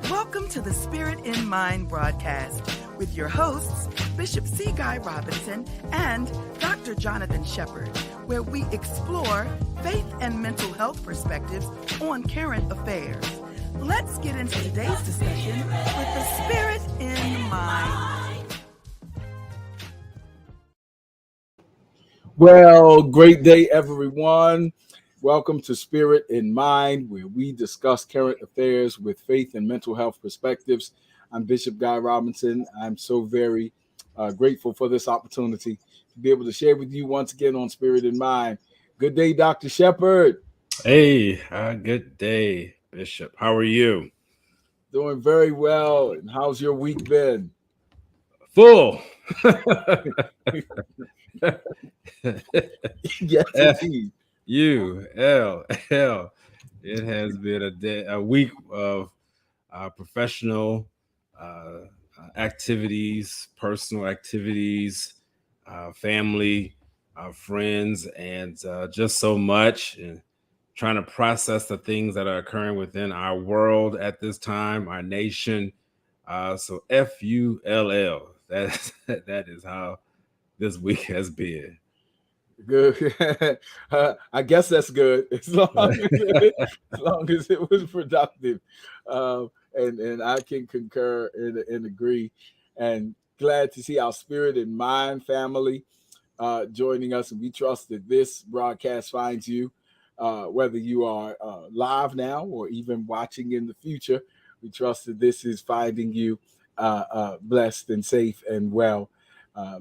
Welcome to the Spirit in Mind broadcast with your hosts, Bishop C. Guy Robinson and Dr. Jonathan Shepherd, where we explore faith and mental health perspectives on current affairs. Let's get into today's discussion with the Spirit in Mind. Well, great day, everyone. Welcome to Spirit in Mind, where we discuss current affairs with faith and mental health perspectives. I'm Bishop Guy Robinson. I'm so very grateful for this opportunity to be able to share with you once again on Spirit in Mind. Good day, Dr. Shepherd. Hey, good day, Bishop. How are you? Doing very well. And how's your week been? Full. Yes, indeed. F-U-L-L. It has been a week of professional activities, personal activities, family, friends, and just so much. And trying to process the things that are occurring within our world at this time, our nation. So F-U-L-L. That is how this week has been. Good. I guess that's good as long as it was productive, and I can concur and agree. And glad to see our Spirit in Mind family joining us, and we trust that this broadcast finds you, whether you are live now or even watching in the future. We trust that this is finding you blessed and safe and well,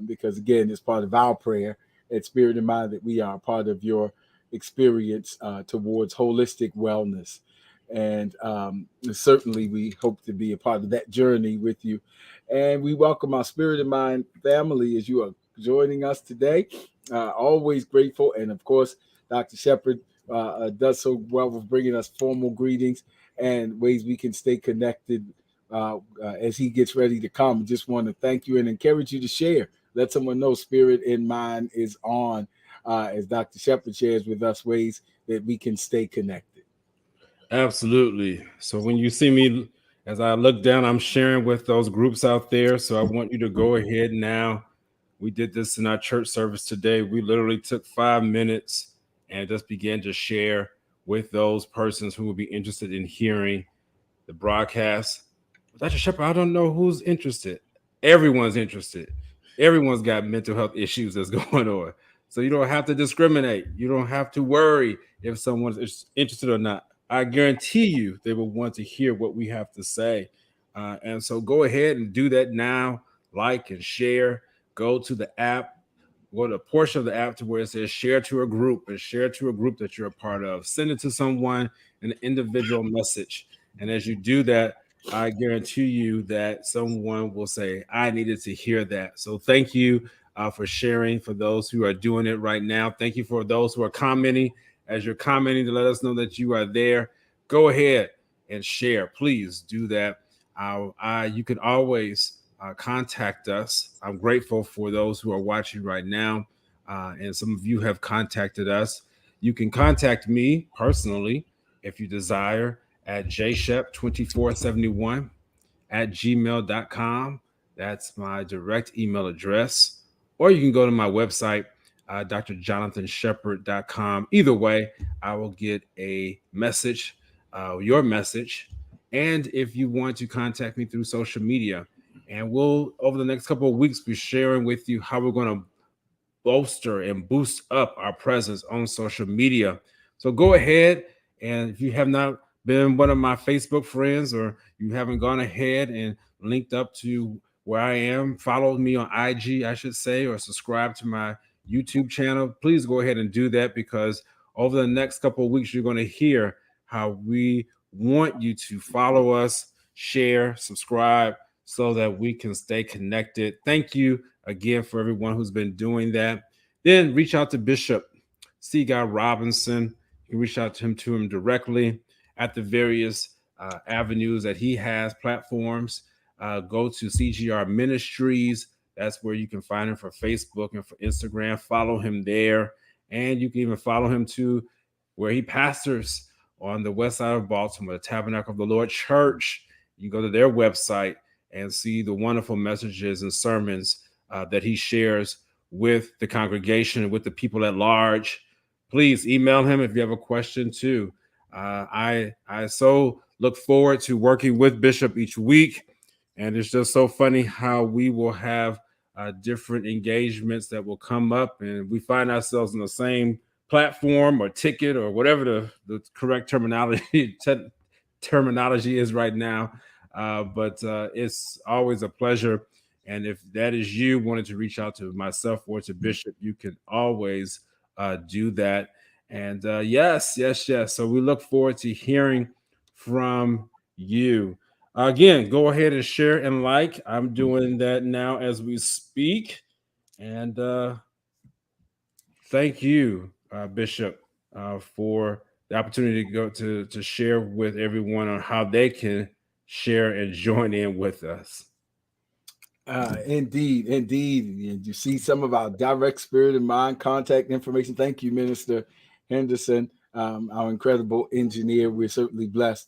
because again, it's part of our prayer at Spirit in Mind that we are part of your experience towards holistic wellness. And certainly we hope to be a part of that journey with you. And we welcome our Spirit in Mind family as you are joining us today. Always grateful. And of course, Dr. Shepherd does so well with bringing us formal greetings and ways we can stay connected as he gets ready to come. Just want to thank you and encourage you to share. Let someone know Spirit in Mind is on, as Dr. Shepherd shares with us ways that we can stay connected. Absolutely. So when you see me, as I look down, I'm sharing with those groups out there. So I want you to go ahead now. We did this in our church service today. We literally took 5 minutes and just began to share with those persons who will be interested in hearing the broadcast. Dr. Shepherd, I don't know who's interested. Everyone's interested. Everyone's got mental health issues that's going on. So you don't have to discriminate. You don't have to worry if someone's interested or not. I guarantee you they will want to hear what we have to say. And so go ahead and do that now. Like and share. Go to the app. Go to a portion of the app to where it says share to a group and share to a group that you're a part of. Send it to someone, an individual message. And as you do that, I guarantee you that someone will say, I needed to hear that. So thank you for sharing, for those who are doing it right now. Thank you for those who are commenting. As you're commenting to let us know that you are there, go ahead and share. Please do that. You can always contact us. I'm grateful for those who are watching right now. And some of you have contacted us. You can contact me personally if you desire at jshep2471 at gmail.com. That's my direct email address. Or you can go to my website, drjonathanshepherd.com. Either way, I will get a message, your message. And if you want to contact me through social media, and we'll, over the next couple of weeks, be sharing with you how we're going to bolster and boost up our presence on social media. So go ahead, and if you have not been one of my Facebook friends, or you haven't gone ahead and linked up to where I am, follow me on IG, I should say, or subscribe to my YouTube channel, please go ahead and do that, because over the next couple of weeks, you're going to hear how we want you to follow us, share, subscribe, so that we can stay connected. Thank you again for everyone who's been doing that. Then reach out to Bishop C. Guy Robinson. You can reach out to him directly at the various avenues that he has, platforms. Go to CGR Ministries. That's where you can find him for Facebook and for Instagram. Follow him there. And you can even follow him to where he pastors on the west side of Baltimore, the Tabernacle of the Lord Church You go to their website and see the wonderful messages and sermons that he shares with the congregation and with the people at large. Please email him if you have a question too. I so look forward to working with Bishop each week, and it's just so funny how we will have different engagements that will come up, and we find ourselves in the same platform or ticket or whatever the correct terminology is right now. But it's always a pleasure. And if that is you wanting to reach out to myself or to Bishop, you can always do that. And yes. So we look forward to hearing from you. Again, go ahead and share and like. I'm doing that now as we speak. And thank you, Bishop, for the opportunity to go to share with everyone on how they can share and join in with us. Indeed. And you see some of our direct Spirit in Mind contact information. Thank you, Minister Henderson, our incredible engineer. We're certainly blessed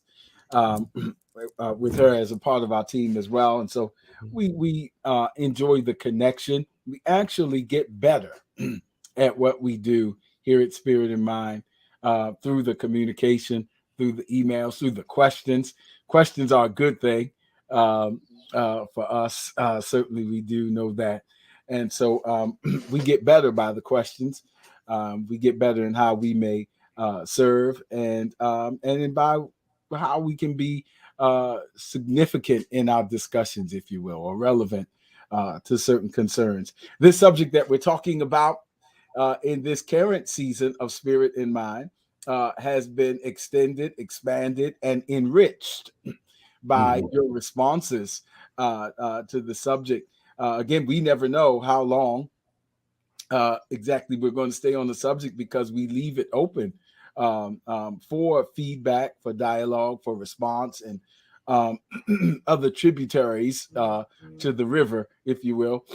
with her as a part of our team as well. And so we enjoy the connection. We actually get better at what we do here at Spirit in Mind through the communication, through the emails, through the questions. Questions are a good thing for us. Certainly, we do know that. And so we get better by the questions. We get better in how we may serve and by how we can be significant in our discussions, if you will, or relevant to certain concerns. This subject that we're talking about in this current season of Spirit in Mind has been extended, expanded, and enriched by your responses to the subject. Again, we never know how long exactly we're going to stay on the subject because we leave it open for feedback, for dialogue, for response, and other tributaries to the river, if you will,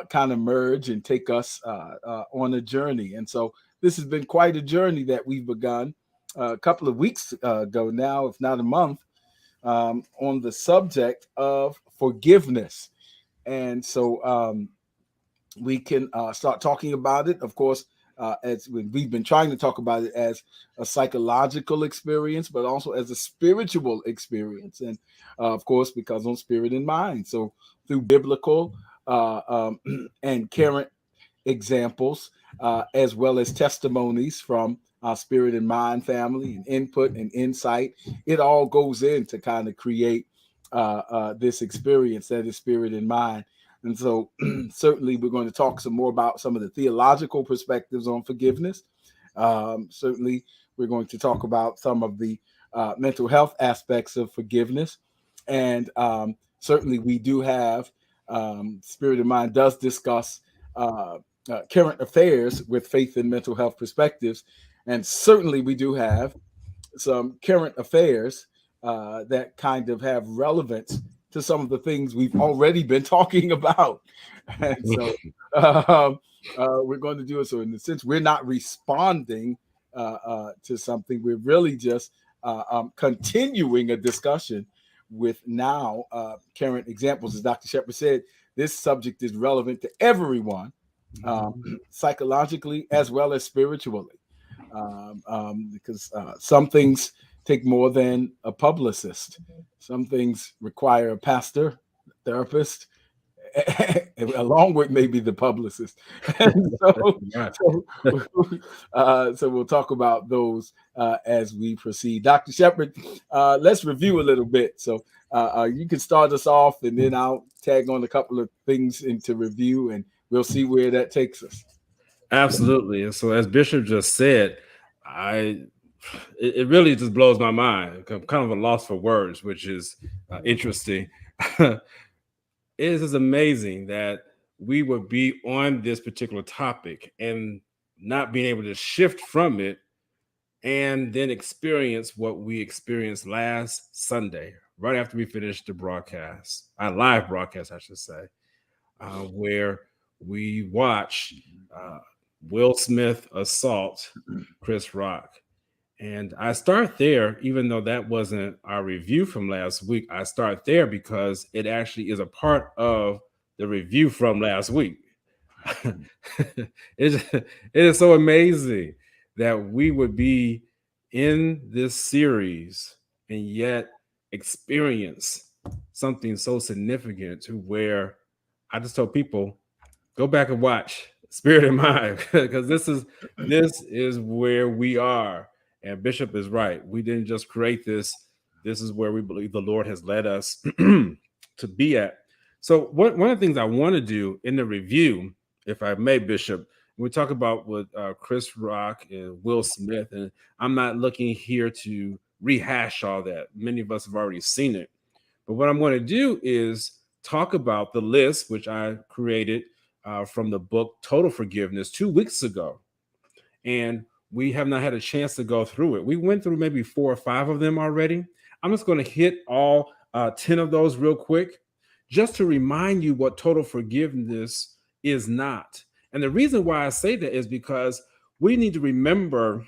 kind of merge and take us on a journey. And so this has been quite a journey that we've begun a couple of weeks ago now, if not a month, on the subject of forgiveness. And so we can start talking about it, of course, as we've been trying to talk about it as a psychological experience, but also as a spiritual experience. And of course, because on Spirit in Mind. So through biblical and current examples, as well as testimonies from our Spirit in Mind family and input and insight, it all goes in to kind of create this experience that is Spirit in Mind. And so certainly we're going to talk some more about some of the theological perspectives on forgiveness. Certainly we're going to talk about some of the mental health aspects of forgiveness. And certainly we do have, Spirit in Mind does discuss current affairs with faith and mental health perspectives. And certainly we do have some current affairs that kind of have relevance to some of the things we've already been talking about. And so we're going to do it. So in the sense, we're not responding to something. We're really just continuing a discussion with now current examples. As Dr. Shepard said, this subject is relevant to everyone, psychologically as well as spiritually, because some things take more than a publicist. Some things require a pastor, therapist, along with maybe the publicist. So we'll talk about those as we proceed. Dr. Shepard, let's review a little bit. So you can start us off, and then I'll tag on a couple of things into review, and we'll see where that takes us. Absolutely. And so as Bishop just said, it really just blows my mind. I'm kind of a loss for words, which is interesting. It is amazing that we would be on this particular topic and not being able to shift from it and then experience what we experienced last Sunday, right after we finished the broadcast, our live broadcast, I should say, where we watched Will Smith assault Chris Rock. And I start there, even though that wasn't our review from last week. I start there because it actually is a part of the review from last week. It is so amazing that we would be in this series and yet experience something so significant to where I just told people, go back and watch Spirit and Mind, because this is where we are. And Bishop is right. We didn't just create this. This is where we believe the Lord has led us to be at. So one of the things I want to do in the review, if I may, Bishop, we talk about with Chris Rock and Will Smith, and I'm not looking here to rehash all that. Many of us have already seen it. But what I'm going to do is talk about the list, which I created from the book Total Forgiveness 2 weeks ago. And we have not had a chance to go through it. We went through maybe 4 or 5 of them already. I'm just going to hit all 10 of those real quick, just to remind you what total forgiveness is not. And the reason why I say that is because we need to remember,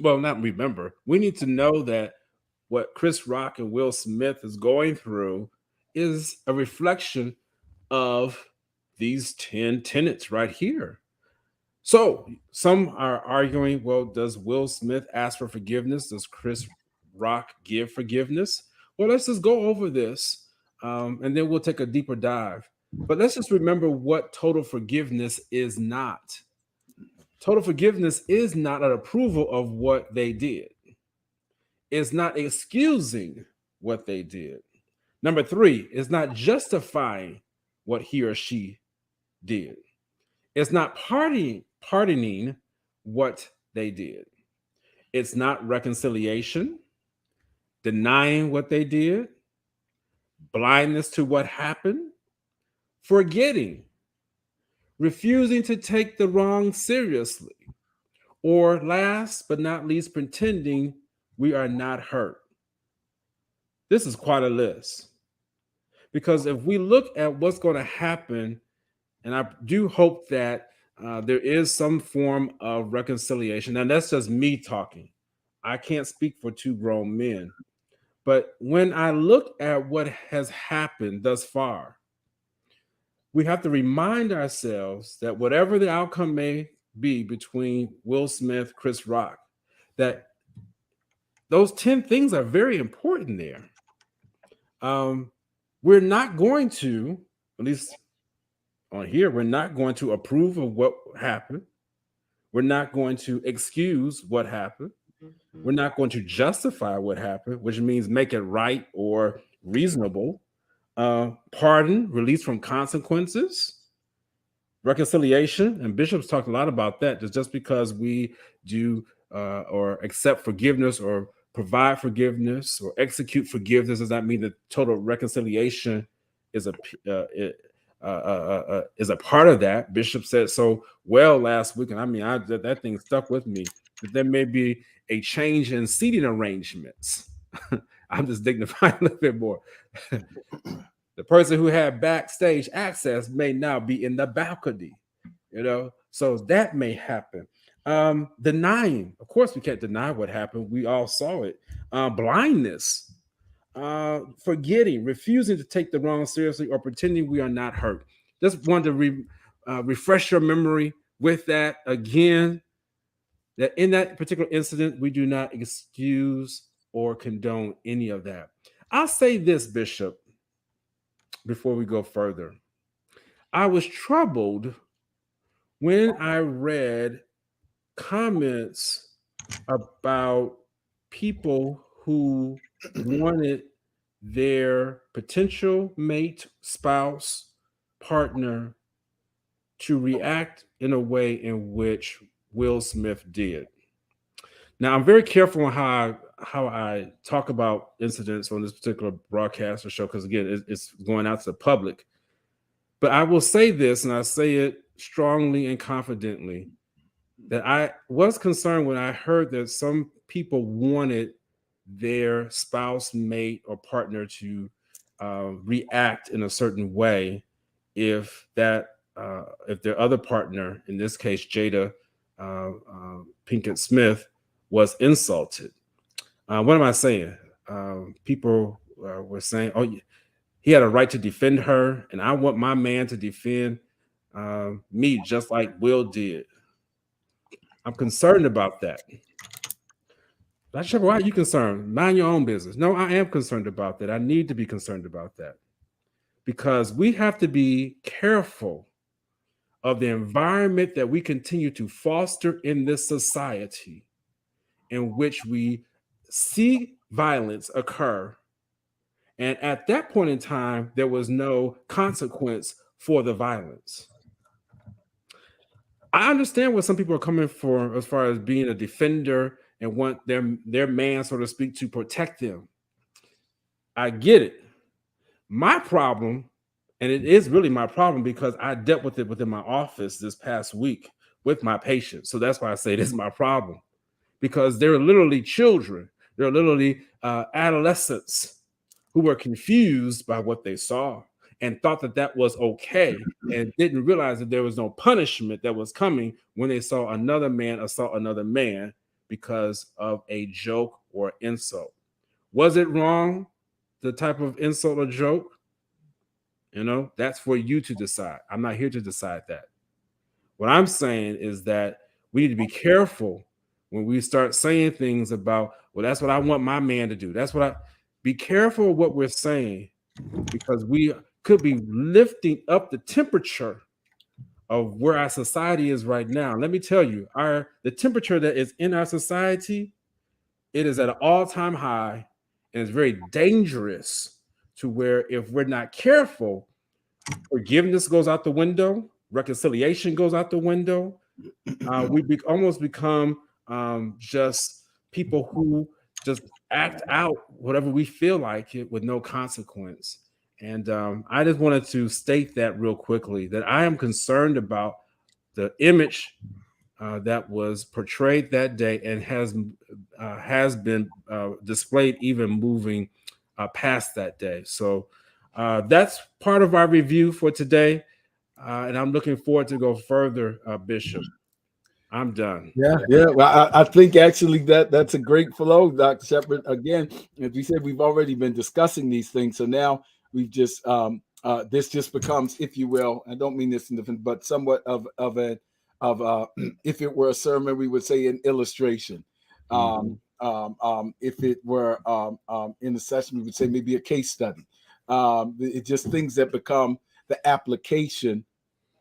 well, not remember, we need to know that what Chris Rock and Will Smith is going through is a reflection of these 10 tenets right here. So some are arguing, well, does Will Smith ask for forgiveness? Does Chris Rock give forgiveness? Well, let's just go over this, and then we'll take a deeper dive. But let's just remember what total forgiveness is not. Total forgiveness is not an approval of what they did. It's not excusing what they did. Number 3, it's not justifying what he or she did. It's not pardoning what they did. It's not reconciliation, denying what they did, blindness to what happened, forgetting, refusing to take the wrong seriously, or last but not least, pretending we are not hurt. This is quite a list. Because if we look at what's going to happen, and I do hope that there is some form of reconciliation, and that's just me talking. I can't speak for 2 grown men. But when I look at what has happened thus far, we have to remind ourselves that whatever the outcome may be between Will Smith, Chris Rock, that those 10 things are very important there. We're not going to, at least on here, we're not going to approve of what happened. We're not going to excuse what happened. We're not going to justify what happened, which means make it right or reasonable. Pardon, release from consequences, reconciliation, and Bishop's talked a lot about that. Just because we do or accept forgiveness or provide forgiveness or execute forgiveness does not mean that total reconciliation is a part of that. Bishop said so well last week, and I mean, that thing stuck with me. That there may be a change in seating arrangements. I'm just dignifying a little bit more. The person who had backstage access may now be in the balcony, so that may happen. Denying, of course, we can't deny what happened. We all saw it. Blindness, forgetting, refusing to take the wrong seriously, or pretending we are not hurt. Just wanted to refresh your memory with that again, that in that particular incident, we do not excuse or condone any of that. I'll say this, Bishop, before we go further. I was troubled when I read comments about people who wanted their potential mate, spouse, partner to react in a way in which Will Smith did. Now, I'm very careful on how I talk about incidents on this particular broadcast or show, because again, it's going out to the public. But I will say this, and I say it strongly and confidently, that I was concerned when I heard that some people wanted their spouse, mate, or partner to react in a certain way if their other partner, in this case Jada Pinkett Smith, was insulted. What am I saying? People were saying, "Oh, he had a right to defend her, and I want my man to defend me just like Will did." I'm concerned about that. Dr. Shepherd, why are you concerned? Mind your own business. No, I am concerned about that. I need to be concerned about that because we have to be careful of the environment that we continue to foster in this society in which we see violence occur. And at that point in time, there was no consequence for the violence. I understand what some people are coming for as far as being a defender and want their man, so to speak, to protect them. I get it. My problem, and it is really my problem because I dealt with it within my office this past week with my patients. So that's why I say this is my problem, because they're literally children. They're literally adolescents who were confused by what they saw and thought that that was okay and didn't realize that there was no punishment that was coming when they saw another man assault another man because of a joke or insult. Was it wrong, the type of insult or joke? You know, that's for you to decide. I'm not here to decide that. What I'm saying is that we need to be careful when we start saying things about, well, that's what I want my man to do. That's what I be careful of what we're saying, because we could be lifting up the temperature of where our society is right now. Let me tell you, the temperature that is in our society, it is at an all-time high, and it's very dangerous to where if we're not careful, forgiveness goes out the window, reconciliation goes out the window. We almost become just people who just act out whatever we feel like it with no consequence. And I just wanted to state that real quickly, that I am concerned about the image that was portrayed that day and has been displayed even moving past that day. So that's part of our review for today. And I'm looking forward to go further, Bishop. I'm done. Yeah. Well, I think actually that's a great flow, Dr. Shepherd. Again, as we said, we've already been discussing these things. So now we've just this just becomes, if you will, I don't mean this in different, but somewhat of if it were a sermon, we would say an illustration. If it were in a session, we would say maybe a case study. It's just things that become the application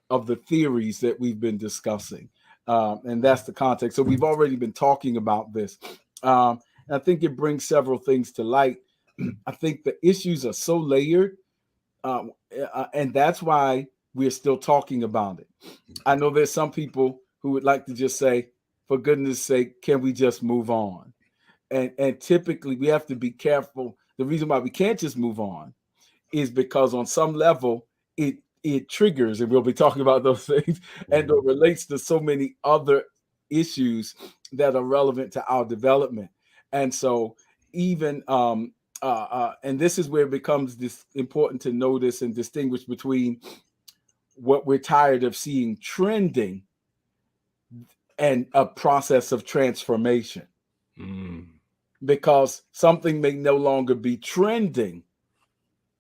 of the theories that we've been discussing. And that's the context. So we've already been talking about this. I think it brings several things to light. I think the issues are so layered, and that's why we're still talking about it. I know there's some people who would like to just say, for goodness sake, can we just move on? And typically we have to be careful. The reason why we can't just move on is because on some level it triggers, and we'll be talking about those things, and it relates to so many other issues that are relevant to our development. And so even and this is where it becomes this important to notice and distinguish between what we're tired of seeing trending and a process of transformation. Because something may no longer be trending,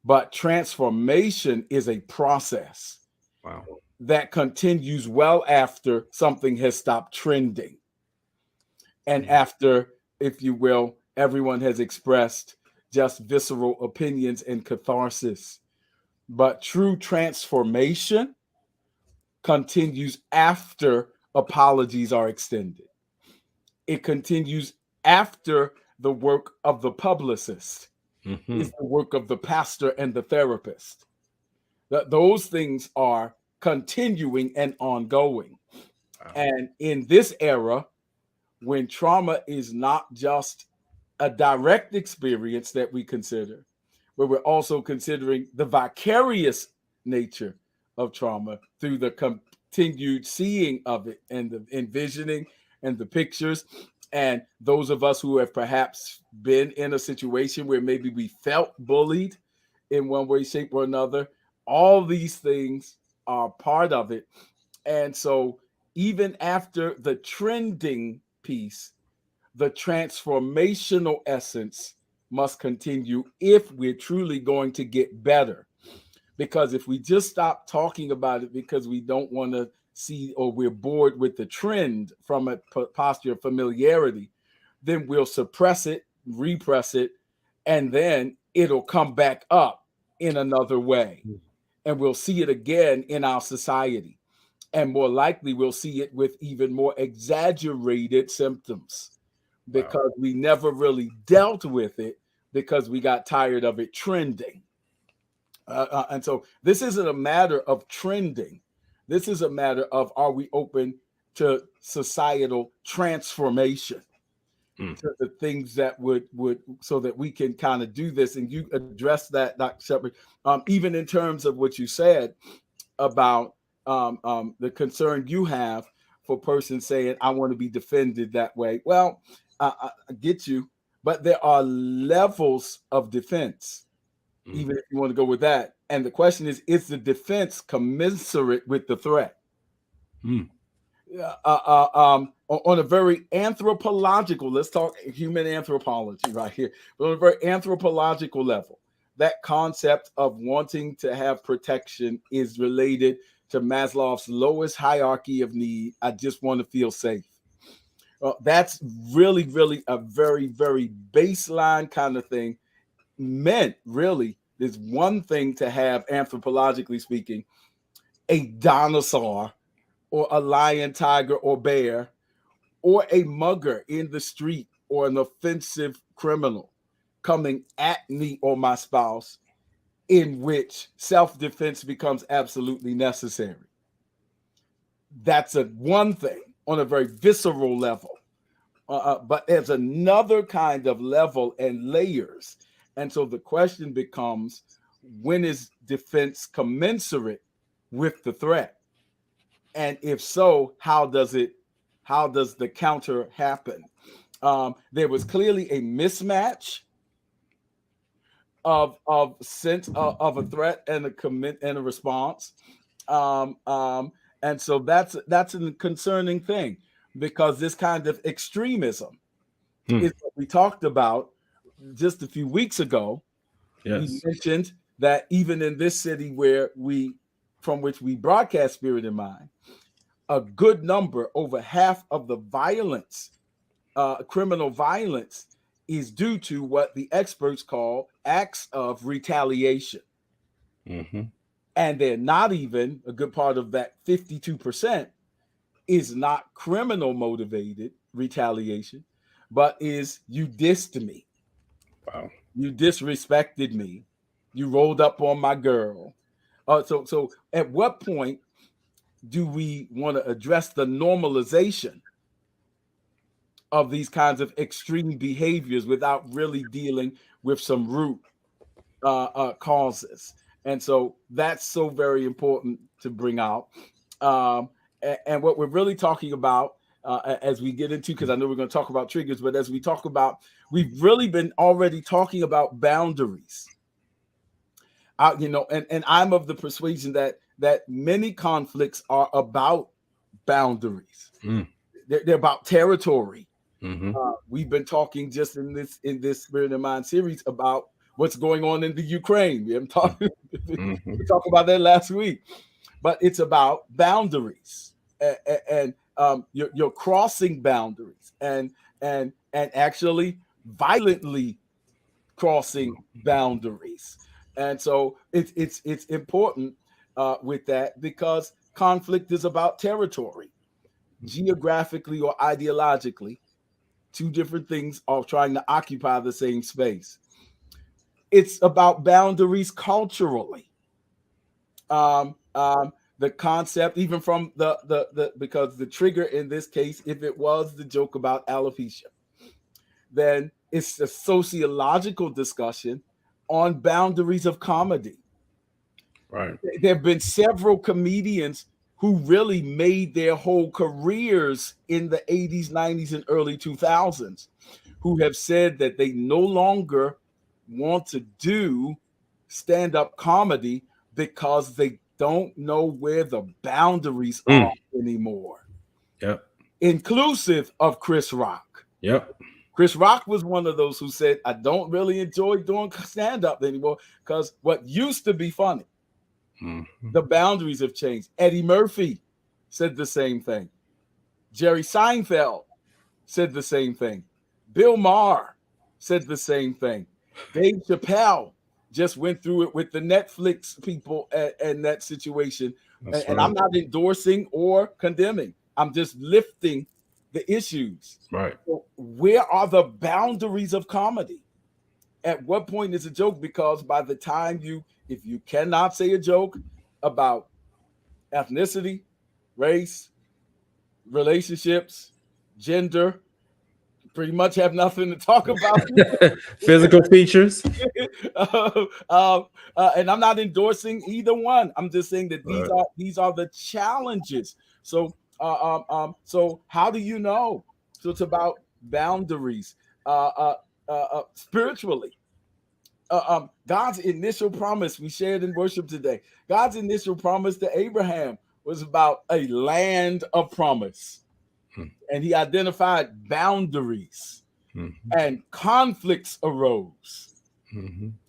but transformation is a process that continues well after something has stopped trending. And after, if you will, everyone has expressed just visceral opinions and catharsis. But true transformation continues after apologies are extended. It continues after the work of the publicist. Is the work of the pastor and the therapist. Those things are continuing and ongoing. And in this era, when trauma is not just a direct experience that we consider, but we're also considering the vicarious nature of trauma through the continued seeing of it and the envisioning and the pictures. And those of us who have perhaps been in a situation where maybe we felt bullied in one way, shape, or another, all these things are part of it. And so even after the trending piece, the transformational essence must continue if we're truly going to get better. Because if we just stop talking about it because we don't want to see, or we're bored with the trend from a posture of familiarity, then we'll suppress it, repress it, and then it'll come back up in another way. And we'll see it again in our society. And more likely, we'll see it with even more exaggerated symptoms because we never really dealt with it because we got tired of it trending. And so this isn't a matter of trending. This is a matter of, are we open to societal transformation, to the things that would so that we can kind of do this. And you address that, Dr. Shepard, even in terms of what you said about the concern you have for persons saying, I want to be defended that way. Well, I get you, but there are levels of defense, even if you want to go with that. And the question is the defense commensurate with the threat? On a very anthropological, let's talk human anthropology right here, but on a very anthropological level, that concept of wanting to have protection is related to Maslow's lowest hierarchy of need. I just want to feel safe. That's really, really a very, very baseline kind of thing. Meant really, there's one thing to have, anthropologically speaking, a dinosaur or a lion, tiger, or bear, or a mugger in the street, or an offensive criminal coming at me or my spouse, in which self-defense becomes absolutely necessary. That's one thing on a very visceral level. But there's another kind of level and layers. And so the question becomes, when is defense commensurate with the threat? And if so, how does the counter happen? There was clearly a mismatch of sense of a threat and a commit and a response. And so that's a concerning thing, because this kind of extremism is what we talked about just a few weeks ago. Yes. We mentioned that even in this city from which we broadcast Spirit in Mind, a good number, over half of the violence, criminal violence, is due to what the experts call acts of retaliation. And they're not even, a good part of that 52% is not criminal motivated retaliation, but is, you dissed me. Wow. You disrespected me. You rolled up on my girl. So at what point do we want to address the normalization of these kinds of extreme behaviors without really dealing with some root causes? And so that's so very important to bring out. And what we're really talking about as we get into, because I know we're going to talk about triggers, but as we talk about, we've really been already talking about boundaries. And I'm of the persuasion that many conflicts are about boundaries. They're about territory. We've been talking just in this Spirit in Mind series about what's going on in the Ukraine. We haven't talked we talked about that last week, but it's about boundaries and you're crossing boundaries and actually violently crossing boundaries. And so it's important with that, because conflict is about territory, geographically or ideologically. Two different things are trying to occupy the same space. It's about boundaries culturally. The concept, even from the because the trigger in this case, if it was the joke about alopecia, then it's a sociological discussion on boundaries of comedy. Right. There have been several comedians who really made their whole careers in the 80s, 90s, and early 2000s, who have said that they no longer want to do stand-up comedy because they don't know where the boundaries are anymore. Yep. Inclusive of Chris Rock. Yep. Chris Rock was one of those who said, I don't really enjoy doing stand-up anymore because what used to be funny, the boundaries have changed. Eddie Murphy said the same thing. Jerry Seinfeld said the same thing. Bill Maher said the same thing. Dave Chappelle just went through it with the Netflix people and that situation. And I'm not endorsing or condemning. I'm just lifting the issues. Right. So where are the boundaries of comedy? At what point is a joke? Because by the time if you cannot say a joke about ethnicity, race, relationships, gender, pretty much have nothing to talk about. Physical features. And I'm not endorsing either one. I'm just saying that these are the challenges. So so how do you know? So it's about boundaries spiritually. God's initial promise we shared in worship today. God's initial promise to Abraham was about a land of promise. And he identified boundaries, and conflicts arose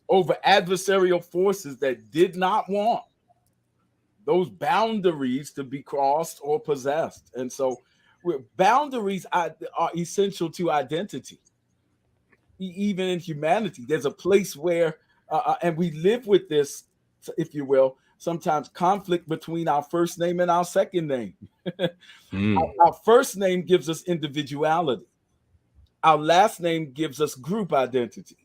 over adversarial forces that did not want those boundaries to be crossed or possessed. And so boundaries are essential to identity. Even in humanity, there's a place where, and we live with this, if you will, sometimes conflict between our first name and our second name. Our first name gives us individuality. Our last name gives us group identity.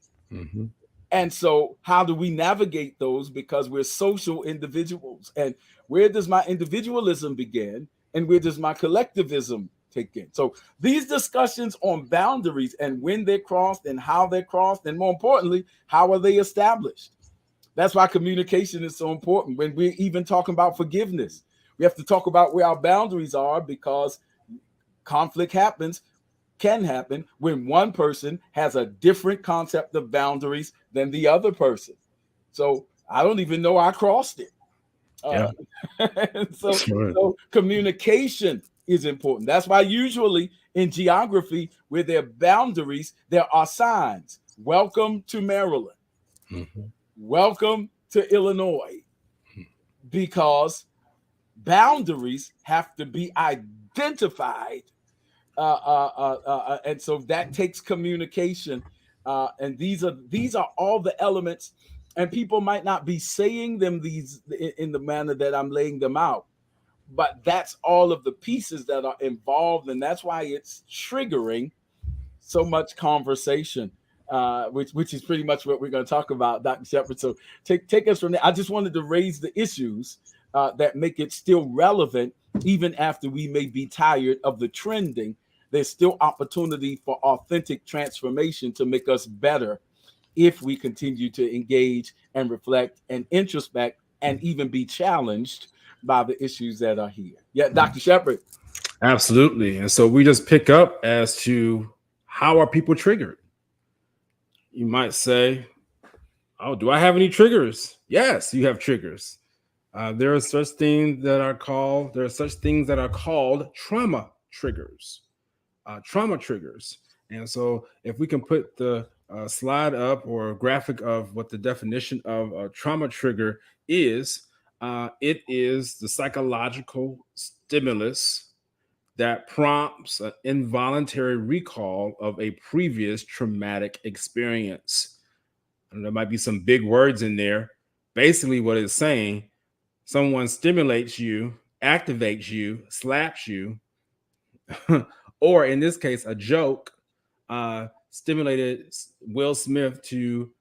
And so how do we navigate those? Because we're social individuals. And where does my individualism begin? And where does my collectivism take in? So these discussions on boundaries and when they're crossed and how they're crossed, and more importantly, how are they established? That's why communication is so important. When we're even talking about forgiveness, we have to talk about where our boundaries are, because conflict can happen when one person has a different concept of boundaries than the other person. So I don't even know I crossed it. So communication is important. That's why usually in geography, where there are boundaries, there are signs. Welcome to Maryland. Welcome to Illinois. Because boundaries have to be identified. And so that takes communication. And these are all the elements, and people might not be saying them in the manner that I'm laying them out, but that's all of the pieces that are involved. And that's why it's triggering so much conversation, which is pretty much what we're going to talk about, Dr. Shepherd. So take us from there. I just wanted to raise the issues that make it still relevant, even after we may be tired of the trending. There's still opportunity for authentic transformation to make us better if we continue to engage and reflect and introspect and even be challenged by the issues that are here. Yeah, Dr. Shepherd. Absolutely. And so we just pick up as to how are people triggered? You might say, oh, do I have any triggers? Yes, you have triggers. There are such things that are called trauma triggers. And so if we can put the slide up or a graphic of what the definition of a trauma trigger is, it is the psychological stimulus that prompts an involuntary recall of a previous traumatic experience. And there might be some big words in there. Basically what it's saying, someone stimulates you, activates you, slaps you, or in this case, a joke stimulated Will Smith to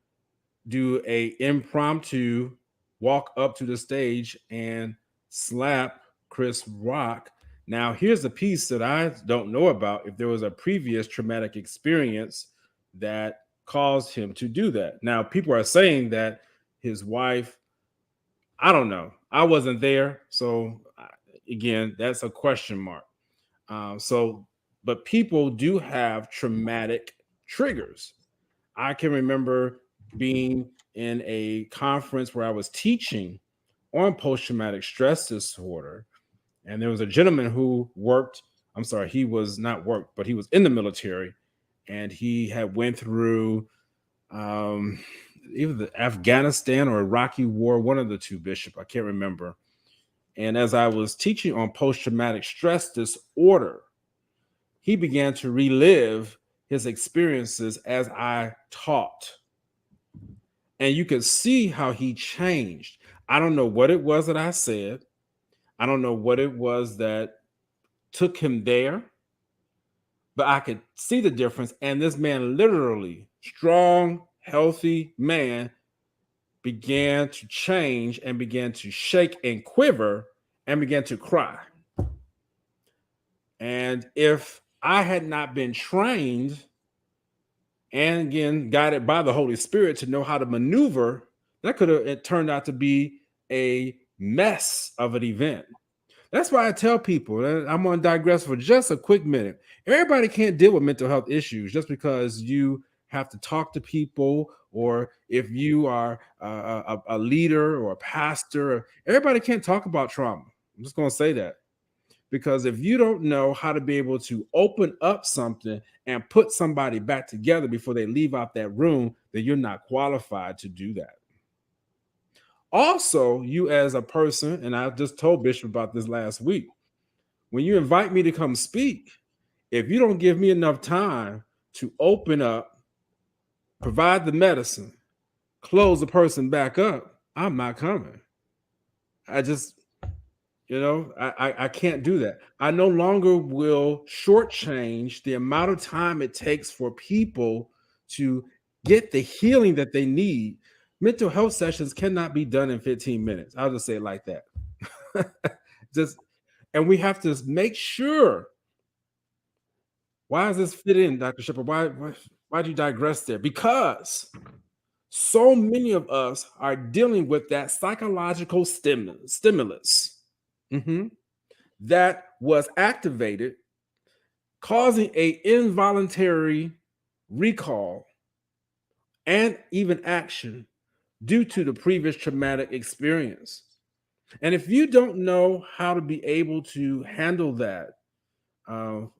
do a impromptu walk up to the stage and slap Chris Rock. Now, here's the piece that I don't know about. If there was a previous traumatic experience that caused him to do that. Now, people are saying that his wife, I don't know. I wasn't there. So again, that's a question mark. But people do have traumatic triggers. I can remember being in a conference where I was teaching on post-traumatic stress disorder. And there was a gentleman who he was in the military. and he had went through either the Afghanistan or Iraqi war, one of the two, Bishop. I can't remember. And as I was teaching on post-traumatic stress disorder, he began to relive his experiences as I taught. And you could see how he changed. I don't know what it was that I said. I don't know what it was that took him there, but I could see the difference. And this man, literally strong, healthy man, began to change and began to shake and quiver and began to cry. And if I had not been trained and again guided by the Holy Spirit to know how to maneuver, that could have turned out to be a mess of an event. That's why I tell people, and I'm going to digress for just a quick minute. Everybody can't deal with mental health issues just because you have to talk to people, or if you are a leader or a pastor. Everybody can't talk about trauma. I'm just going to say that. Because if you don't know how to be able to open up something and put somebody back together before they leave out that room, then you're not qualified to do that. Also, you as a person, and I just told Bishop about this last week, when you invite me to come speak, if you don't give me enough time to open up, provide the medicine, close the person back up, I'm not coming. I just, I can't do that. I no longer will shortchange the amount of time it takes for people to get the healing that they need. Mental health sessions cannot be done in 15 minutes. I'll just say it like that. And we have to make sure. Why does this fit in, Dr. Shepherd? Why do you digress there? Because so many of us are dealing with that psychological stimulus that was activated, causing an involuntary recall and even action due to the previous traumatic experience. And if you don't know how to be able to handle that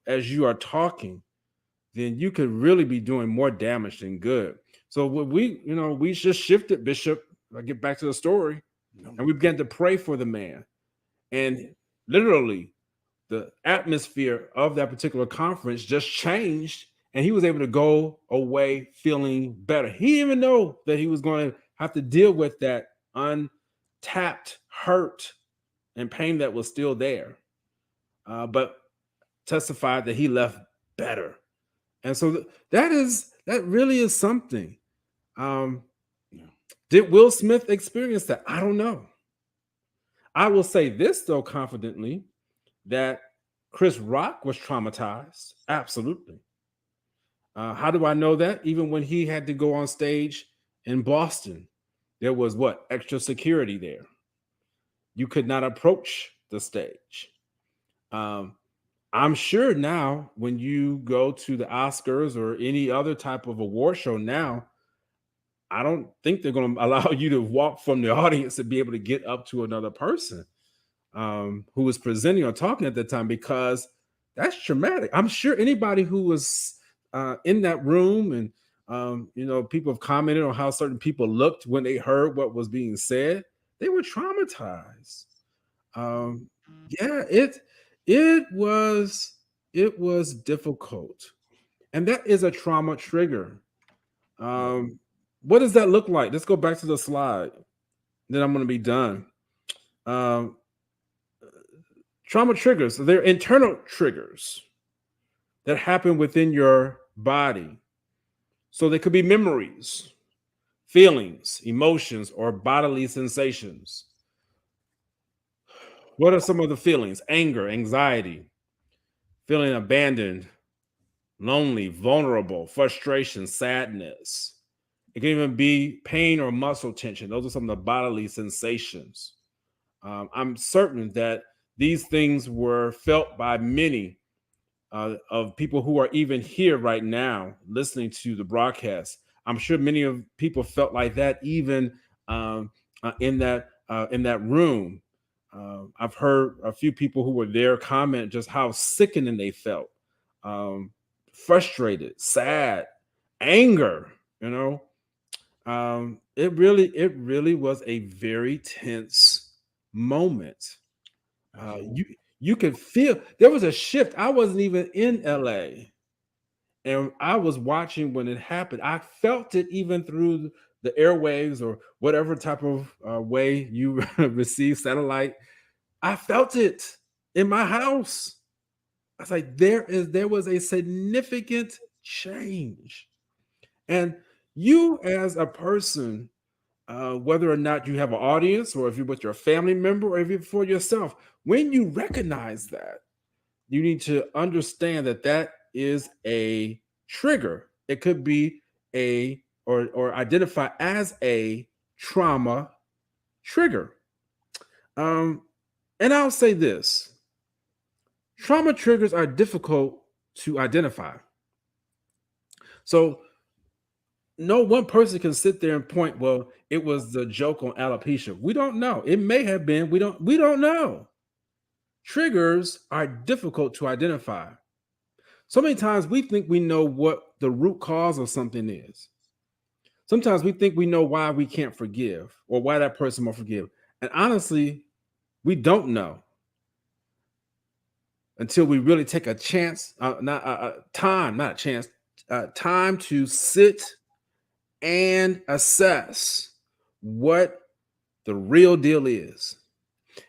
as you are talking, then you could really be doing more damage than good. So what we just shifted, Bishop. I get back to the story, and we began to pray for the man. And literally, the atmosphere of that particular conference just changed, and he was able to go away feeling better. He didn't even know that he was going to have to deal with that untapped hurt and pain that was still there, but testified that he left better. And so that really is something. Did Will Smith experience that? I don't know. I will say this, though, confidently, that Chris Rock was traumatized. Absolutely. How do I know that? Even when he had to go on stage in Boston, there was extra security there. You could not approach the stage. I'm sure now when you go to the Oscars or any other type of award show now, I don't think they're going to allow you to walk from the audience and be able to get up to another person who was presenting or talking at the time, because that's traumatic. I'm sure anybody who was in that room, and people have commented on how certain people looked when they heard what was being said. They were traumatized. It was difficult, and that is a trauma trigger. What does that look like? Let's go back to the slide. Then I'm going to be done. Trauma triggers, they're internal triggers that happen within your body. So they could be memories, feelings, emotions, or bodily sensations. What are some of the feelings? Anger, anxiety, feeling abandoned, lonely, vulnerable, frustration, sadness. It can even be pain or muscle tension. Those are some of the bodily sensations. I'm certain that these things were felt by many of people who are even here right now listening to the broadcast. I'm sure many of people felt like that even in that room. I've heard a few people who were there comment just how sickening they felt frustrated, sad, anger, you know. It really was a very tense moment. You could feel there was a shift. I wasn't even in LA, and I was watching when it happened. I felt it even through the airwaves or whatever type of way you receive satellite. I felt it in my house. I was like, there was a significant change. And you as a person, whether or not you have an audience or if you're with your family member or if you're for yourself, when you recognize that, you need to understand that that is a trigger. It could be a or identify as a trauma trigger. Um, and I'll say this: trauma triggers are difficult to identify. So no one person can sit there and point, well, it was the joke on alopecia. We don't know. It may have been. We don't know. Triggers are difficult to identify. So many times we think we know what the root cause of something is. Sometimes we think we know why we can't forgive or why that person won't forgive. And honestly, we don't know until we really take a chance, time to sit and assess what the real deal is.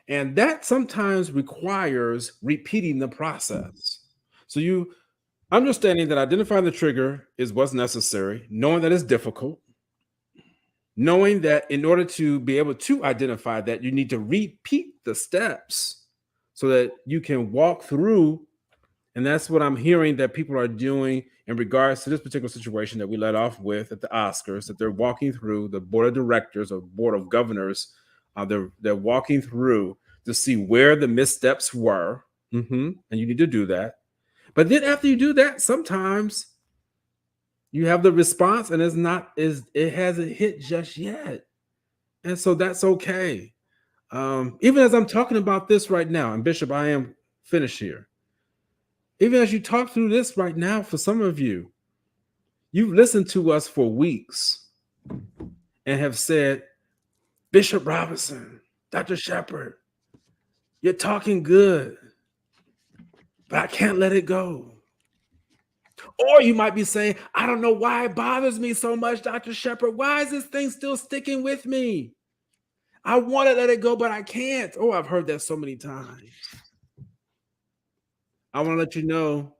And that sometimes requires repeating the process. So you understanding that identifying the trigger is what's necessary, knowing that it's difficult, knowing that in order to be able to identify that, you need to repeat the steps so that you can walk through. And that's what I'm hearing that people are doing in regards to this particular situation that we led off with at the Oscars, that they're walking through the board of directors or board of governors. They're walking through to see where the missteps were. And you need to do that. But then after you do that, sometimes you have the response and it hasn't hit just yet. And so that's okay. Even as I'm talking about this right now, and Bishop, I am finished here. Even as you talk through this right now, for some of you, you've listened to us for weeks and have said, Bishop Robinson, Dr. Shepherd, you're talking good, but I can't let it go. Or you might be saying, I don't know why it bothers me so much, Dr. Shepherd. Why is this thing still sticking with me? I want to let it go, but I can't. Oh, I've heard that so many times. I want to let you know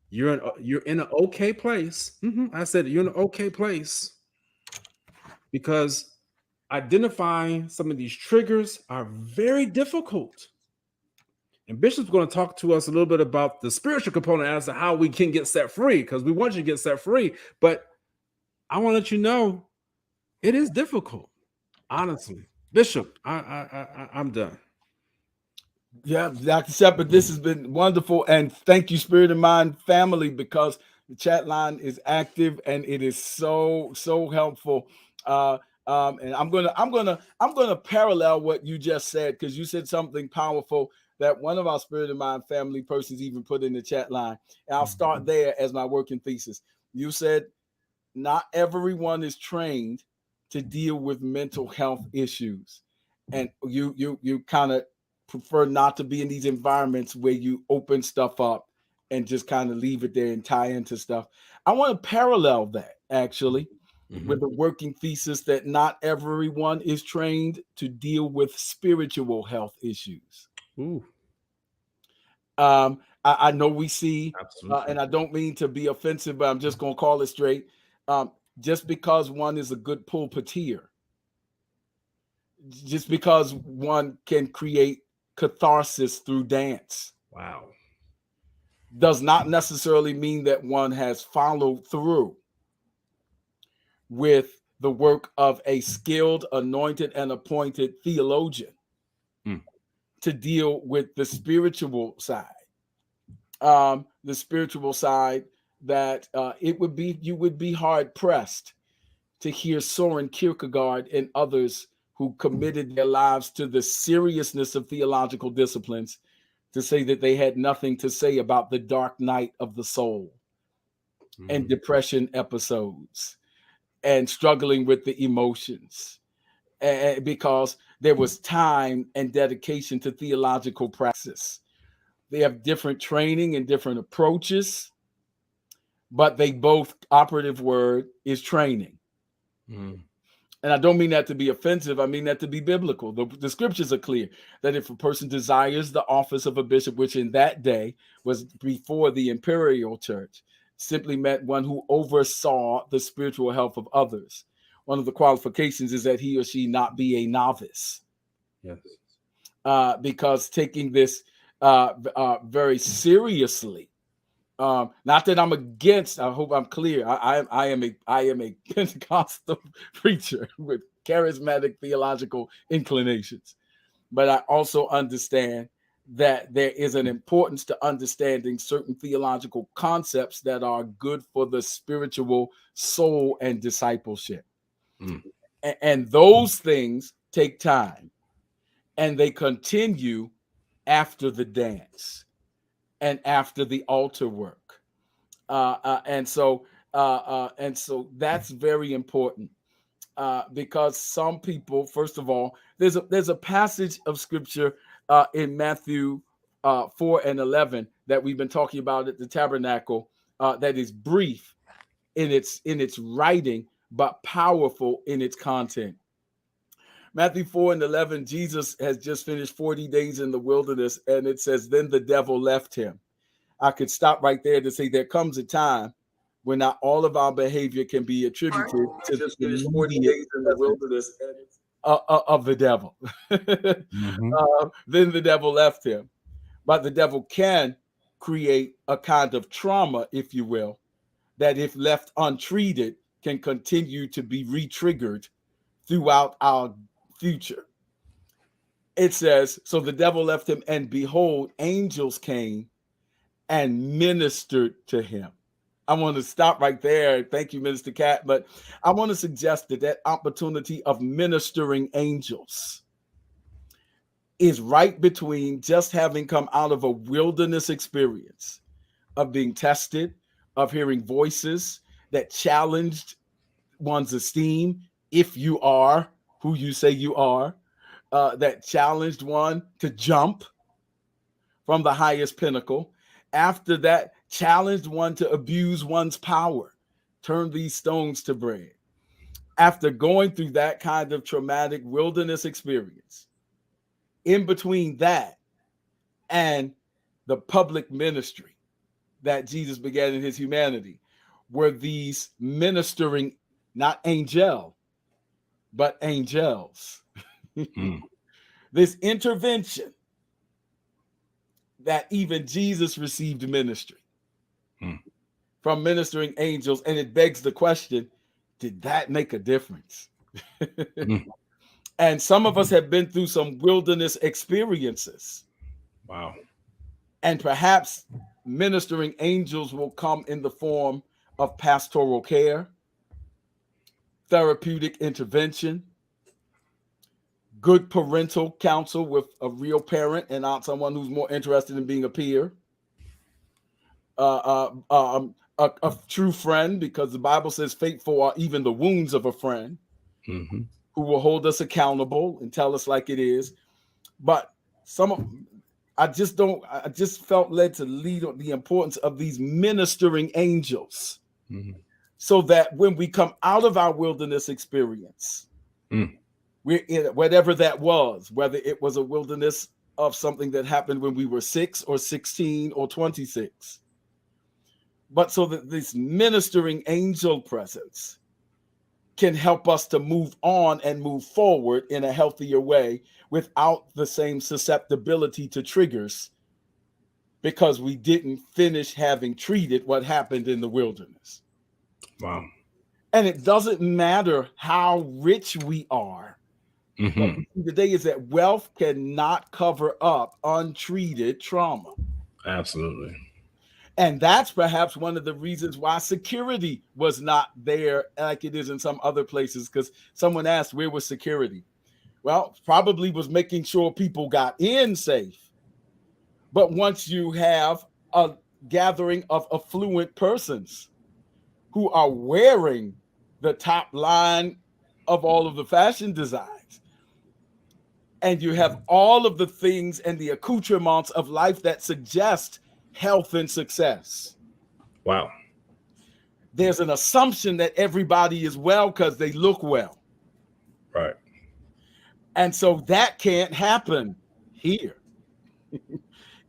you're in an okay place. I said you're in an okay place because identifying some of these triggers are very difficult. And Bishop's going to talk to us a little bit about the spiritual component as to how we can get set free, because we want you to get set free. But I want to let you know it is difficult, honestly. Bishop, I'm done. Yeah, Dr. Shepherd, this has been wonderful. And thank you, Spirit of Mind family, because the chat line is active and it is so helpful. And I'm gonna parallel what you just said, because you said something powerful that one of our Spirit of Mind family persons even put in the chat line. And I'll start there as my working thesis. You said not everyone is trained to deal with mental health issues, and you kind of prefer not to be in these environments where you open stuff up and just kind of leave it there and tie into stuff. I want to parallel that actually with the working thesis that not everyone is trained to deal with spiritual health issues. Ooh. I know we see, and I don't mean to be offensive, but I'm just going to call it straight. Just because one is a good pulpiteer, just because one can create catharsis through dance, wow, does not necessarily mean that one has followed through with the work of a skilled, anointed, and appointed theologian to deal with the spiritual side. The spiritual side that you would be hard pressed to hear Soren Kierkegaard and others who committed their lives to the seriousness of theological disciplines to say that they had nothing to say about the dark night of the soul and depression episodes and struggling with the emotions, because there was time and dedication to theological praxis. They have different training and different approaches, but they both, operative word is training. And I don't mean that to be offensive. I mean that to be biblical. The scriptures are clear that if a person desires the office of a bishop, which in that day was before the imperial church, simply meant one who oversaw the spiritual health of others. One of the qualifications is that he or she not be a novice. Yes. Because taking this very seriously, not that I'm against, I hope I'm clear. I am a Pentecostal preacher with charismatic theological inclinations, but I also understand that there is an importance to understanding certain theological concepts that are good for the spiritual soul and discipleship. And those things take time, and they continue after the dance and after the altar work. And so that's very important, because some people, first of all, there's a passage of scripture in Matthew 4:11 that we've been talking about at the tabernacle, that is brief in its writing, but powerful in its content. Matthew 4:11, Jesus has just finished 40 days in the wilderness, and it says, then the devil left him. I could stop right there to say there comes a time when not all of our behavior can be attributed to just finish 40 days in the wilderness of the devil. Then the devil left him. But the devil can create a kind of trauma, if you will, that if left untreated can continue to be re-triggered throughout our future. It says, so the devil left him, and behold, angels came and ministered to him. I want to stop right there. Thank you, Minister Cat. But I want to suggest that opportunity of ministering angels is right between just having come out of a wilderness experience of being tested, of hearing voices that challenged one's esteem, if you are who you say you are, that challenged one to jump from the highest pinnacle. After that, challenged one to abuse one's power, turn these stones to bread. After going through that kind of traumatic wilderness experience, in between that and the public ministry that Jesus began in his humanity, were these ministering, not angel, but angels. This intervention that even Jesus received ministry from ministering angels. And it begs the question, did that make a difference? And some of us have been through some wilderness experiences. Wow. And perhaps ministering angels will come in the form of pastoral care, therapeutic intervention, good parental counsel with a real parent and not someone who's more interested in being a peer, a true friend, because the Bible says faithful are even the wounds of a friend, who will hold us accountable and tell us like it is. But I just felt led to lead on the importance of these ministering angels, so that when we come out of our wilderness experience, we're in whatever that was, whether it was a wilderness of something that happened when we were 6 or 16 or 26. But so that this ministering angel presence can help us to move on and move forward in a healthier way without the same susceptibility to triggers, because we didn't finish having treated what happened in the wilderness. Wow. And it doesn't matter how rich we are. What we see today is that wealth cannot cover up untreated trauma. Absolutely. And that's perhaps one of the reasons why security was not there like it is in some other places, because someone asked, where was security? Well, probably was making sure people got in safe, But once you have a gathering of affluent persons who are wearing the top line of all of the fashion designs, and you have all of the things and the accoutrements of life that suggest health and success, Wow. there's an assumption that everybody is well because they look well. Right. And so that can't happen here.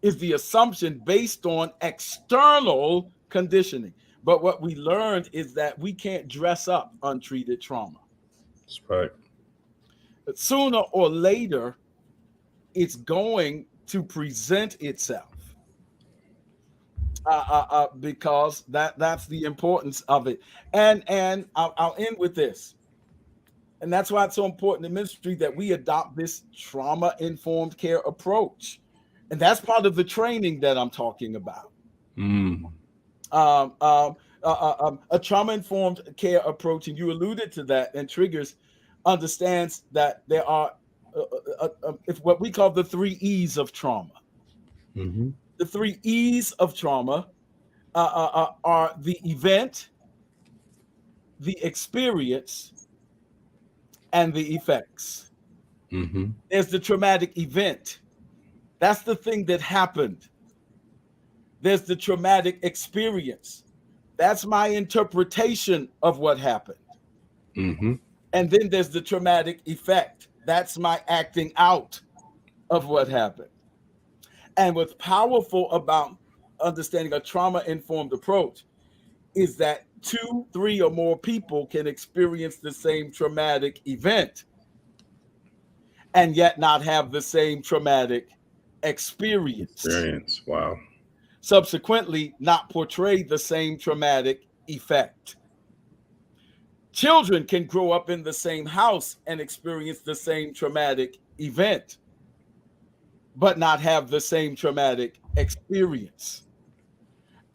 Is the assumption based on external conditioning. But what we learned is that we can't dress up untreated trauma. That's right. But sooner or later, it's going to present itself. Because that's the importance of it. And I'll end with this. And that's why it's so important in ministry that we adopt this trauma-informed care approach. And that's part of the training that I'm talking about. A trauma-informed care approach, and you alluded to that, and Triggers understands that there are what we call the 3 E's of trauma. Mm-hmm. The 3 E's of trauma are the event, the experience, and the effects. Mm-hmm. There's the traumatic event. That's the thing that happened. There's the traumatic experience. That's my interpretation of what happened. Mm-hmm. And then there's the traumatic effect. That's my acting out of what happened. And what's powerful about understanding a trauma-informed approach is that 2, 3, or more people can experience the same traumatic event and yet not have the same traumatic experience. Wow. Subsequently, not portray the same traumatic effect. Children can grow up in the same house and experience the same traumatic event, but not have the same traumatic experience,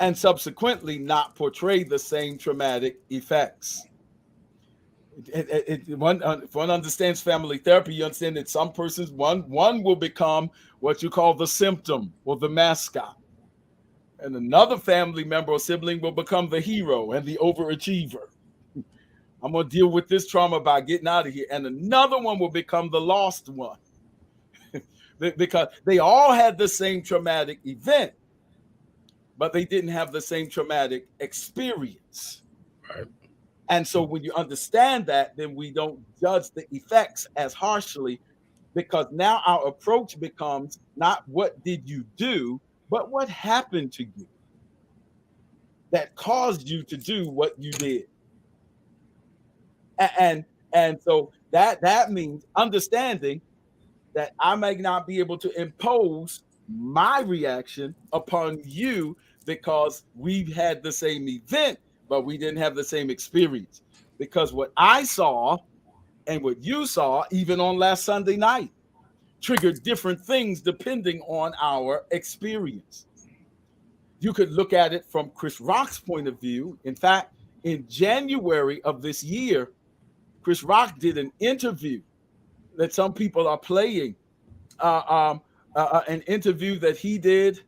and subsequently not portray the same traumatic effects. If one understands family therapy, you understand that some persons, one will become what you call the symptom or the mascot, and another family member or sibling will become the hero and the overachiever. I'm going to deal with this trauma by getting out of here. And another one will become the lost one because they all had the same traumatic event, but they didn't have the same traumatic experience. Right. And so when you understand that, then we don't judge the effects as harshly, because now our approach becomes not what did you do, but what happened to you that caused you to do what you did. And so that means understanding that I may not be able to impose my reaction upon you because we've had the same event, but we didn't have the same experience. Because what I saw and what you saw, even on last Sunday night, triggered different things depending on our experience. You could look at it from Chris Rock's point of view. In fact, in January of this year, Chris Rock did an interview that some people are playing, an interview that he did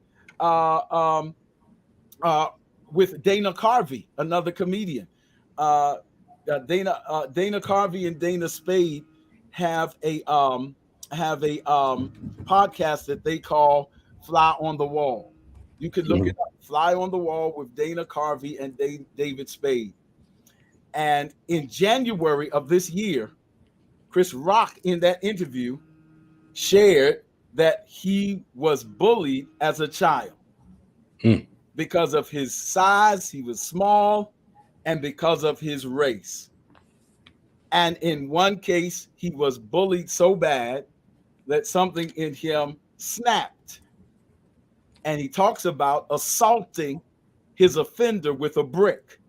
with Dana Carvey, another comedian. Dana Carvey and Dana Spade have a podcast that they call Fly on the Wall. You can look it up, Fly on the Wall with Dana Carvey and David Spade. And in January of this year, Chris Rock in that interview shared that he was bullied as a child because of his size, he was small, and because of his race. And in one case, he was bullied so bad that something in him snapped. And he talks about assaulting his offender with a brick.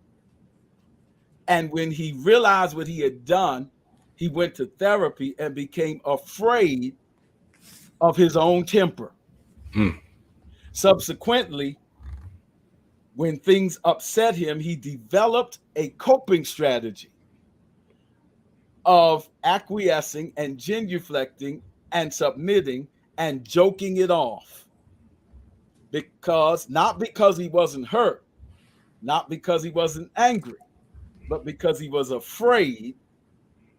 And when he realized what he had done, he went to therapy and became afraid of his own temper. Subsequently, when things upset him, he developed a coping strategy of acquiescing and genuflecting and submitting and joking it off. not because he wasn't hurt, not because he wasn't angry, but because he was afraid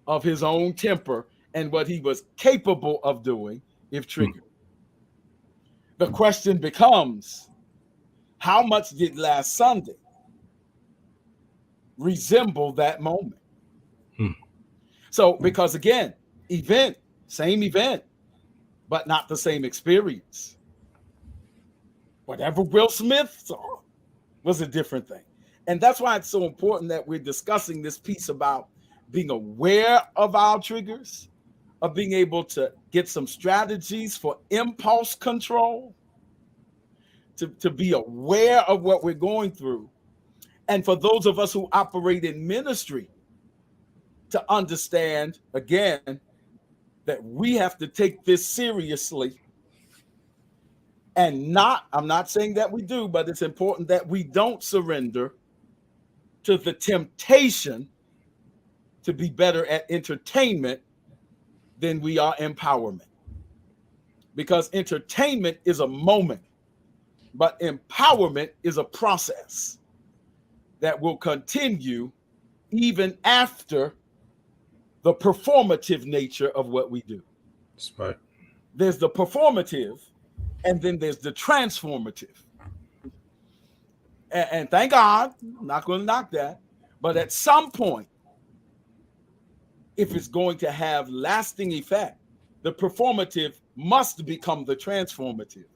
of his own temper and what he was capable of doing if triggered. The question becomes, how much did last Sunday resemble that moment? So, because again, same event, but not the same experience. Whatever Will Smith saw was a different thing. And that's why it's so important that we're discussing this piece about being aware of our triggers, of being able to get some strategies for impulse control, to be aware of what we're going through. And for those of us who operate in ministry, to understand, again, that we have to take this seriously. And I'm not saying that we do, but it's important that we don't surrender to the temptation to be better at entertainment than we are empowerment. Because entertainment is a moment, but empowerment is a process that will continue even after the performative nature of what we do. That's right. There's the performative, and then there's the transformative. And thank God, I'm not going to knock that, but at some point, if it's going to have lasting effect, the performative must become the transformative,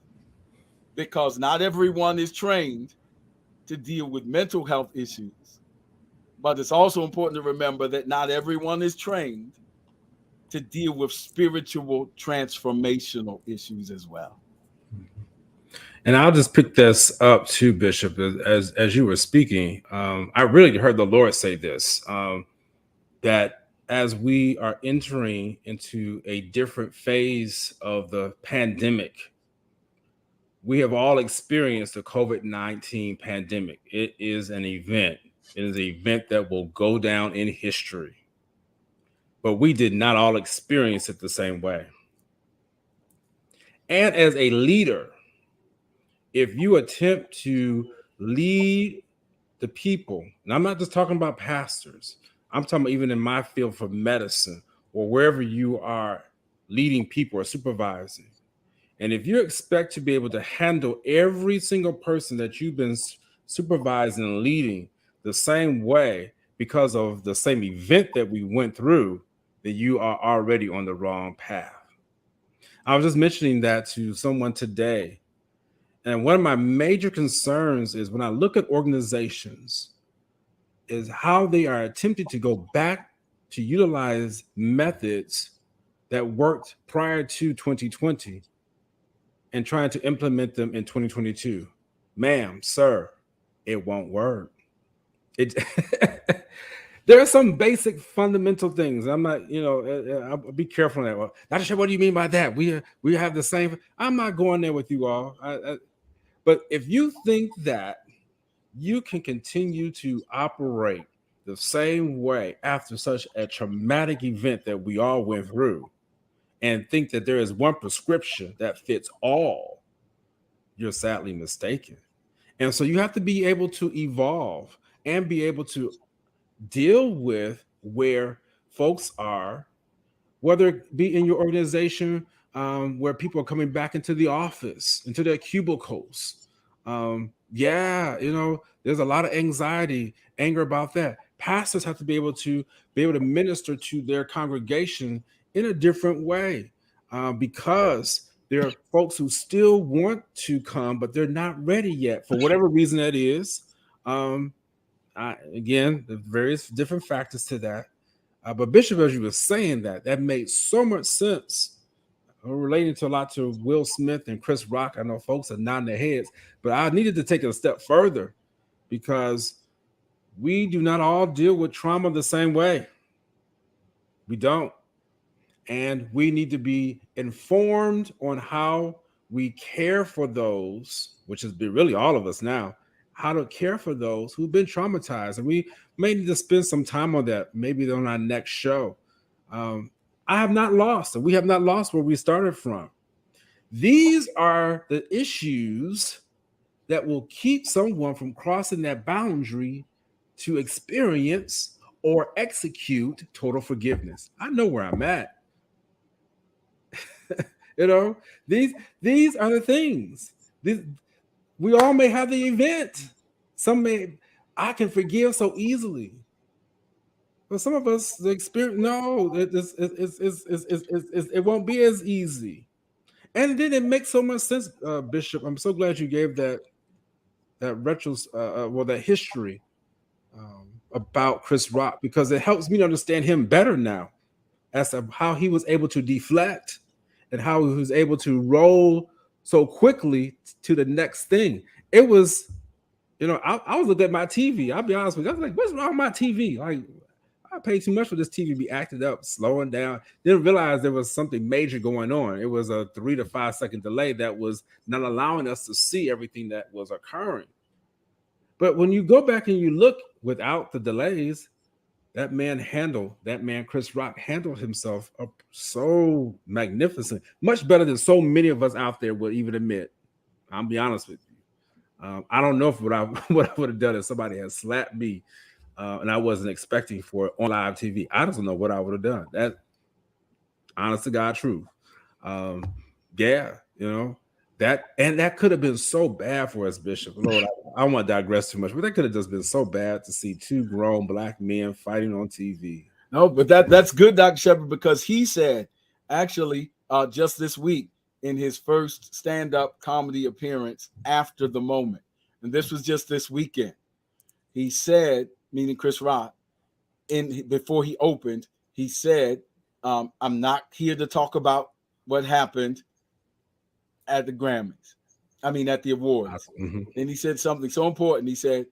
because not everyone is trained to deal with mental health issues. But it's also important to remember that not everyone is trained to deal with spiritual transformational issues as well. And I'll just pick this up too, Bishop, as you were speaking. I really heard the Lord say this, that as we are entering into a different phase of the pandemic, we have all experienced the COVID-19 pandemic. It is an event. It is an event that will go down in history. But we did not all experience it the same way. And as a leader, if you attempt to lead the people, and I'm not just talking about pastors, I'm talking about even in my field for medicine or wherever you are leading people or supervising. And if you expect to be able to handle every single person that you've been supervising and leading the same way because of the same event that we went through, then you are already on the wrong path. I was just mentioning that to someone today. And one of my major concerns is when I look at organizations is how they are attempting to go back to utilize methods that worked prior to 2020 and trying to implement them in 2022. Ma'am, sir, it won't work. There are some basic fundamental things. I'm not, I'll be careful on that. Well, Dr. Shep, what do you mean by that? We have the same. I'm not going there with you all. But if you think that you can continue to operate the same way after such a traumatic event that we all went through and think that there is one prescription that fits all, you're sadly mistaken. And so you have to be able to evolve and be able to deal with where folks are, whether it be in your organization, where people are coming back into the office, into their cubicles. There's a lot of anxiety, anger about that. Pastors have to be able to minister to their congregation in a different way, because there are folks who still want to come, but they're not ready yet for whatever reason that is. Again, the various different factors to that. But Bishop, as you were saying that made so much sense, relating to a lot to Will Smith and Chris Rock. I know folks are nodding their heads, but I needed to take it a step further because we do not all deal with trauma the same way. We don't. And we need to be informed on how we care for those, which is really all of us now, how to care for those who've been traumatized. And we may need to spend some time on that, maybe on our next show. I have not lost, and we have not lost where we started from. These are the issues that will keep someone from crossing that boundary to experience or execute total forgiveness. I know where I'm at. You know, these are the things. We all may have the event. Some may, I can forgive so easily. But some of us, the experience, no, it won't be as easy. And then it makes so much sense, Bishop. I'm so glad you gave that that history about Chris Rock, because it helps me to understand him better now as to how he was able to deflect and how he was able to roll so quickly to the next thing. It was, I was looking at my TV. I'll be honest with you. I was like, what's wrong with my TV? Like, I paid too much for this TV to be acted up, slowing down. Didn't realize there was something major going on. It was a 3 to 5 second delay that was not allowing us to see everything that was occurring. But when you go back and you look without the delays, that man, Chris Rock, handled himself up so magnificent, much better than so many of us out there would even admit. I'll be honest with you. I don't know if what I would have done if somebody had slapped me and I wasn't expecting for it on live TV. I don't know what I would have done. That, honest to God, truth. That could have been so bad for us, Bishop. Lord, I don't want to digress too much, but that could have just been so bad to see two grown black men fighting on TV. No, but that's good, Dr. Shepard, because he said, actually, just this week in his first stand-up comedy appearance after the moment, and this was just this weekend, he said, meaning Chris Rock, before he opened, he said, I'm not here to talk about what happened at the Grammys. At the awards. Mm-hmm. And he said something so important. He said,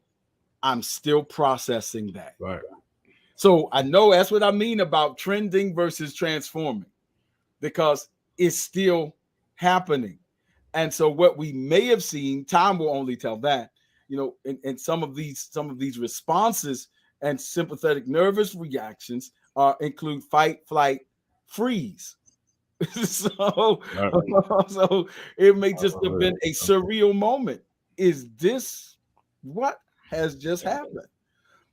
I'm still processing that. Right. So I know that's what I mean about trending versus transforming, because it's still happening. And so what we may have seen, time will only tell that, in some of these responses and sympathetic nervous reactions include fight, flight, freeze. So it may just have been a surreal moment. Is this what has just happened?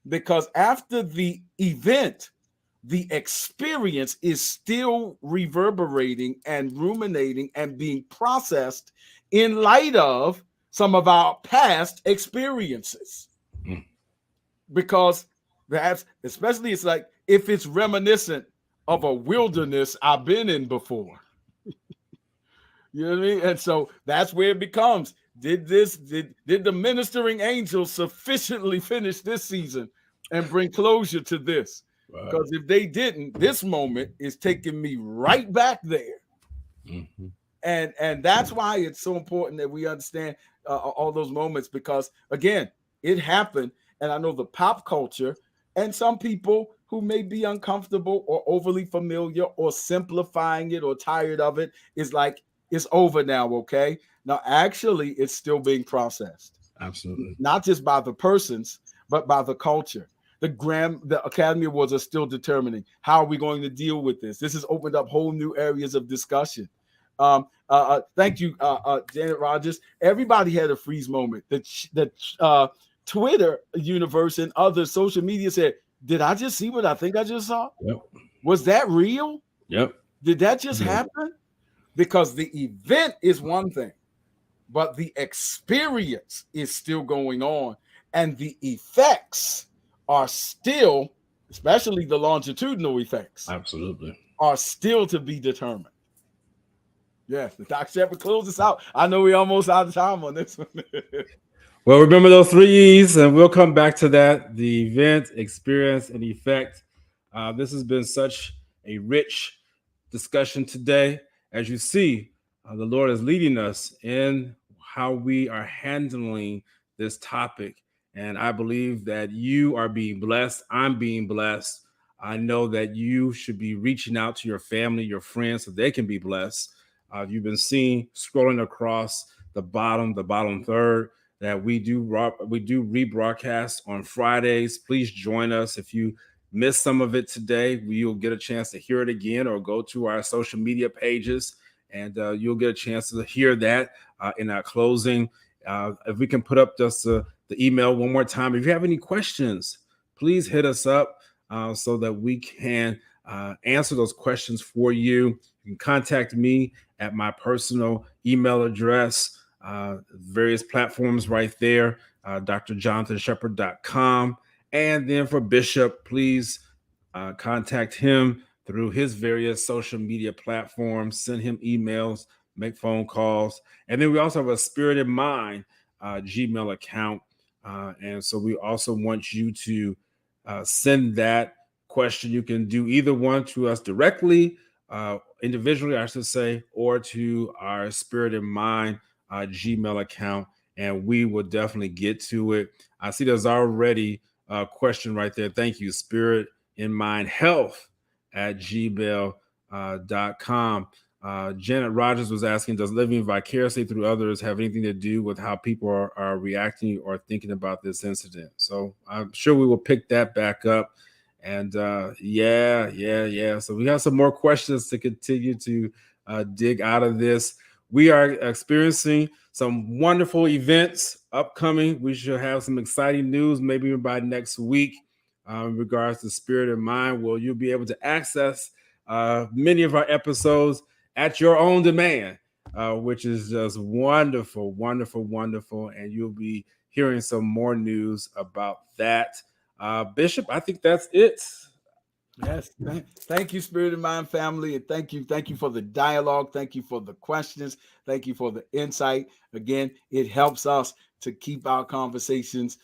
Because after the event, the experience is still reverberating and ruminating and being processed in light of some of our past experiences. Because that's, especially, it's like if it's reminiscent of a wilderness I've been in before. You know what I mean? And so that's where it becomes, did the ministering angels sufficiently finish this season and bring closure to this? Wow. Because if they didn't, this moment is taking me right back there. Mm-hmm. And that's why it's so important that we understand all those moments, because again, it happened. And I know the pop culture and some people who may be uncomfortable or overly familiar or simplifying it or tired of it is like, it's over now, okay? Now, actually, it's still being processed. Absolutely. Not just by the persons, but by the culture. The Academy Awards are still determining how are we going to deal with this. This has opened up whole new areas of discussion. Thank you, Janet Rogers. Everybody had a freeze moment. The Twitter universe and other social media said, did I just see what I think I just saw? Yep. Was that real? Yep. Did that just happen? Because the event is one thing, but the experience is still going on. And the effects are still, especially the longitudinal effects, absolutely, are still to be determined. Yes, the Dr. Shepard close us out. I know we're almost out of time on this one. Well, remember those 3 E's, and we'll come back to that: the event, experience, and effect. This has been such a rich discussion today. As you see, the Lord is leading us in how we are handling this topic. And I believe that you are being blessed. I'm being blessed. I know that you should be reaching out to your family, your friends, so they can be blessed. You've been seeing scrolling across the bottom third, that we do rebroadcast on Fridays. Please join us. If you missed some of it today, you'll get a chance to hear it again, or go to our social media pages and you'll get a chance to hear that in our closing. If we can put up just the email one more time. If you have any questions, please hit us up so that we can answer those questions for you. You can contact me at my personal email address, various platforms right there, drjonathanshepard.com. And then for Bishop, please contact him through his various social media platforms, send him emails, make phone calls. And then we also have a Spirit in Mind Gmail account. And so we also want you to send that question. You can do either one to us directly, individually, I should say, or to our Spirit in Mind Gmail account. And we will definitely get to it. I see there's already a question right there. Thank you, Spirit in Mind Health at gmail.com. Janet Rogers was asking, does living vicariously through others have anything to do with how people are reacting or thinking about this incident? So I'm sure we will pick that back up. And yeah. So we got some more questions to continue to dig out of this. We are experiencing some wonderful events upcoming. We should have some exciting news maybe by next week in regards to Spirit in Mind. Well, you'll be able to access many of our episodes at your own demand, which is just wonderful. And you'll be hearing some more news about that. Bishop, I think that's it. Yes. Thank you, Spirit in Mind family. And thank you for the dialogue. Thank you for the questions. Thank you for the insight. Again, it helps us to keep our conversations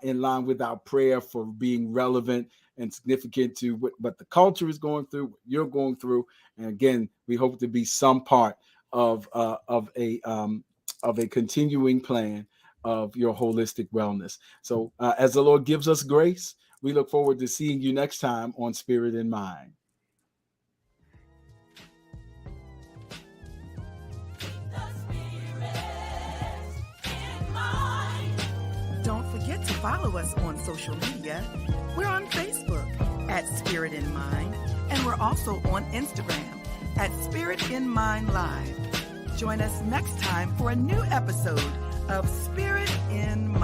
in line with our prayer for being relevant and significant to what the culture is going through, what you're going through. And again, we hope to be some part of a continuing plan of your holistic wellness. So as the Lord gives us grace, we look forward to seeing you next time on Spirit in Mind. Don't forget to follow us on social media. We're on Facebook at Spirit in Mind, and we're also on Instagram at Spirit in Mind Live. Join us next time for a new episode of Spirit in Mind.